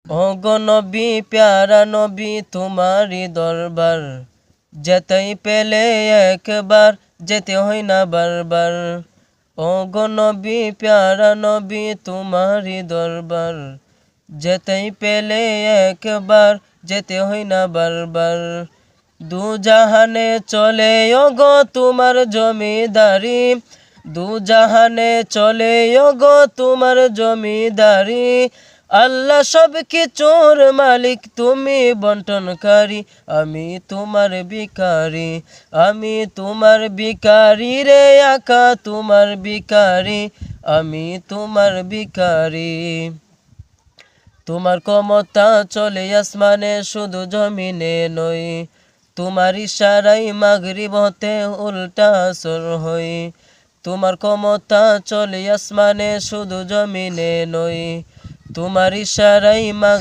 ওগো নবী প্যারা নবী তোমারি দরবার যেতেই পেলে একবার যেতে হয় না বারবার। ওগো নবী প্যারা নবী তোমারি দরবার যেতেই পেলে একবার যেতে হয় না বারবার। দু জাহানে চলে ওগো তোমার জমিদারি, দু জাহানে চলে ওগো তোমার জমিদারি। আল্লাহ সব কিছুর মালিক তুমি বন্টনকারী, আমি তোমার ভিখারি, আমি তোমার ভিখারি রে আকা তোমার ভিখারি, আমি তোমার ভিখারি। তোমার ক্ষমতা চলে আসমানে শুধু জমিনে নয়, তোমার ইশারায় মাগরিব হতে উল্টা আসর হয়। তোমার ক্ষমতা চলে আসমানে শুধু জমিনে নয়, তোমার ইশারায়